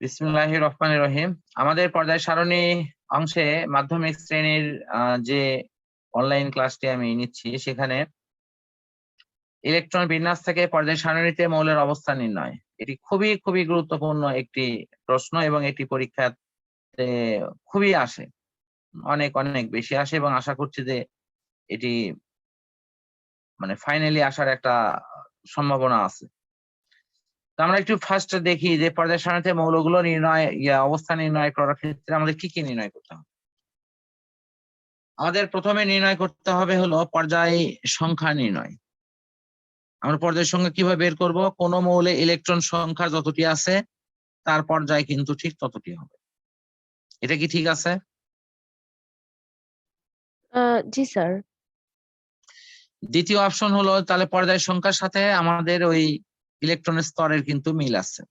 বিসমিল্লাহির রহমানির রহিম। আমাদের পর্যায় সারণী অংশে মাধ্যমিক শ্রেণীর যে অনলাইন ক্লাসটি আমি নিচ্ছি সেখানে ইলেকট্রন বিন্যাস থেকে পর্যায় সারণীতে মৌলের অবস্থান নির্ণয়, এটি খুবই খুবই গুরুত্বপূর্ণ একটি প্রশ্ন এবং এটি পরীক্ষাতে খুবই আসে, অনেক অনেক বেশি আসে এবং আশা করছি যে এটি মানে ফাইনালি আসার একটা সম্ভাবনা আছে। তো আমরা একটু ফার্স্ট দেখি যে পর্যায় সারণীতে মৌলগুলো নির্ণয় অবস্থান নির্ণয় করার ক্ষেত্রে আমাদের কি কি নির্ণয় করতে হবে। আমাদের প্রথমে নির্ণয় করতে হবে হলো পর্যায় সংখ্যা নির্ণয়। আমরা পর্যায় সংখ্যা কিভাবে বের করব? কোন মৌলে ইলেকট্রন সংখ্যা যতটি আছে তার পর্যায় কিন্তু ঠিক ততটি হবে। এটা কি ঠিক আছে? জি স্যার। দ্বিতীয় অপশন হলো তাহলে পর্যায় সংখ্যার সাথে আমাদের ওই ইলেকট্রনের স্তরের কিন্তু মিল আছে।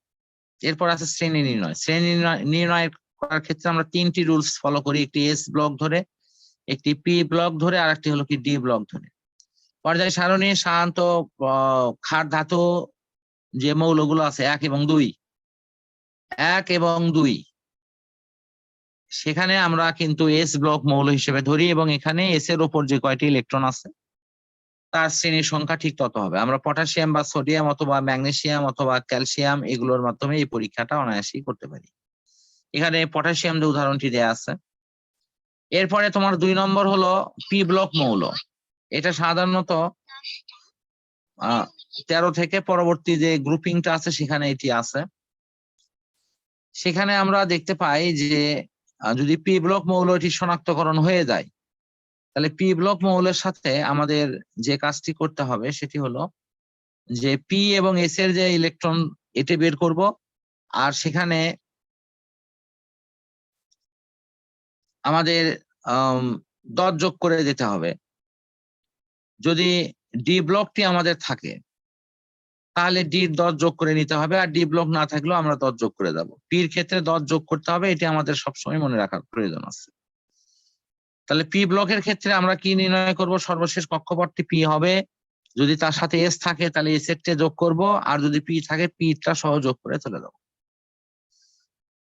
এরপর আছে শ্রেণী নির্ণয়। শ্রেণী নির্ণয় করার ক্ষেত্রে আমরা তিনটি রুলস ফলো করি, একটি এস ব্লক ধরে, একটি পি ব্লক ধরে, আর একটি হলো কি ডি ব্লক ধরে। পর্যায় সারণী সাধারণত ক্ষার ধাতু যে মৌলগুলো আছে 1 এবং 2 সেখানে আমরা কিন্তু এস ব্লক মৌল হিসেবে ধরি এবং এখানে এস এর উপর যে কয়টি ইলেকট্রন আছে তার শ্রেণীর সংখ্যা ঠিক তত হবে। আমরা পটাশিয়াম বা সোডিয়াম অথবা ম্যাগনেসিয়াম অথবা ক্যালসিয়াম এগুলোর মাধ্যমে এই পরীক্ষাটা অনায়াসেই করতে পারি। এখানে পটাশিয়াম যে উদাহরণটি দেয়া আছে। এরপরে তোমার 2 নম্বর হলো পি ব্লক মৌল। এটা সাধারণত 13 থেকে পরবর্তী যে গ্রুপিংটা আছে সেখানে এটি আছে। সেখানে আমরা দেখতে পাই যে যদি পি ব্লক মৌলটি শনাক্তকরণ হয়ে যায় তাহলে পি ব্লক মৌলের সাথে আমাদের যে কাজটি করতে হবে সেটি হলো যে পি এবং এস এর যে ইলেকট্রন এটি বের করব, আর সেখানে আমাদের দর যোগ করে যেতে হবে। যদি ডি ব্লকটি আমাদের থাকে তাহলে ডির দর যোগ করে নিতে হবে, আর ডি ব্লক না থাকলেও আমরা দর যোগ করে দেবো। পির ক্ষেত্রে দর যোগ করতে হবে, এটি আমাদের সবসময় মনে রাখার প্রয়োজন আছে। তাহলে পি ব্লকের ক্ষেত্রে আমরা কি নির্ণয় করব? সর্বশেষ কক্ষপথটি পি হবে, যদি তার সাথে এস থাকে তাহলে এস এর যোগ করব, আর যদি পি থাকে পিটা সহ যোগ করে চলে যাব।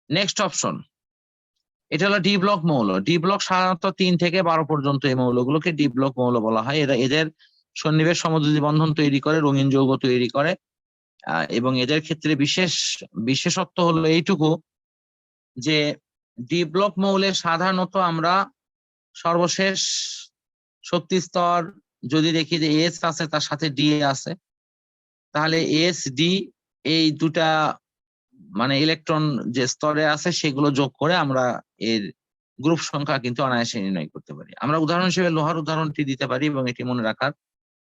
নেক্সট অপশন, এটা হলো ডি ব্লক মৌল। ডি ব্লক সাধারণত 3 থেকে 12 পর্যন্ত এই মৌলগুলোকে ডি ব্লক মৌল বলা হয়। এদের সন্নিবেশ সমযোজী বন্ধন তৈরি করে, রঙিন যৌগ তৈরি করে, এবং এদের ক্ষেত্রে বিশেষত্ব হলো এইটুকু যে ডি ব্লক মৌলে সাধারণত আমরা সর্বশেষ শক্তি স্তর যদি দেখি যে এস আছে তার সাথে ডি আছে, তাহলে এস ডি এই দুটা মানে ইলেকট্রন যে স্তরে আছে সেগুলো যোগ করে আমরা এর গ্রুপ সংখ্যা কিন্তু অনায়াসে নির্ণয় করতে পারি। আমরা উদাহরণ হিসেবে লোহার উদাহরণটি দিতে পারি এবং এটি মনে রাখার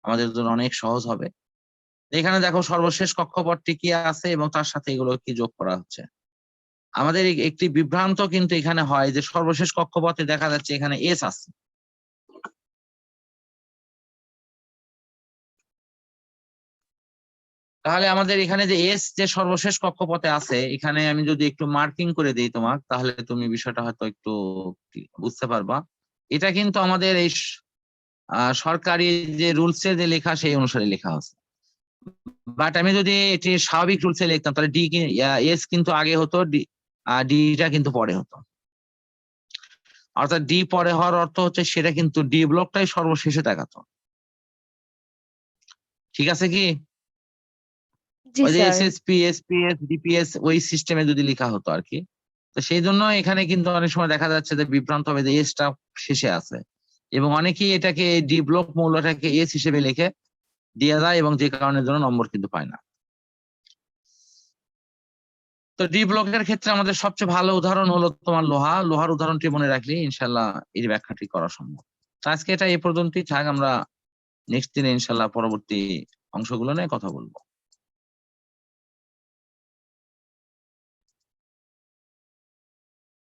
আমাদের জন্য অনেক সহজ হবে। এখানে দেখো সর্বশেষ কক্ষপথটি কি আছে এবং তার সাথে এগুলো কি যোগ করা হচ্ছে। আমাদের একটি বিভ্রান্ত কিন্তু এখানে হয় যে সর্বশেষ কক্ষপথে দেখা যাচ্ছে এখানে এস আছে, তাহলে আমাদের এখানে যে এস যে সর্বশেষ কক্ষপথে আছে এখানে আমি যদি একটু মার্কিং করে দিই তোমার, তাহলে তুমি বিষয়টা হয়তো একটু বুঝতে পারবা। এটা কিন্তু আমাদের এই সরকারি যে রুলসে যে লেখা সেই অনুসারে লেখা আছে। বাট আমি যদি এটি স্বাভাবিক রুলসে লিখতাম তাহলে ডি এস কিন্তু আগে হতো, ডিটা কিন্তু পরে হতো। অর্থাৎ ডি পরে হওয়ার অর্থ হচ্ছে সেটা কিন্তু ডি ব্লকটাই সর্বশেষে দেখাতো। ঠিক আছে কি? ওই যে এসএসপি এসপিএস ডিপিএস ওই সিস্টেমে যদি লেখা হতো আর কি। তো সেই জন্য এখানে কিন্তু অনেক সময় দেখা যাচ্ছে যে বিভ্রান্ত হবে যে এসটা শেষে আছে, এবং অনেকেই এটাকে ডি ব্লক মৌলটাকে এস হিসেবে লিখে দিয়ে যায় এবং যে কারণের জন্য নম্বর কিন্তু পায় না। তো ডি ব্লকের ক্ষেত্রে আমাদের সবচেয়ে ভালো উদাহরণ হলো তোমার লোহার উদাহরণটি মনে রাখলে ইনশাল্লাহ এর ব্যাখ্যাটি করা সম্ভব। আজকে এটা এই পর্যন্তই থাক, আমরা নেক্সট দিনে ইনশাল্লাহ পরবর্তী অংশগুলো নিয়ে কথা বলবো।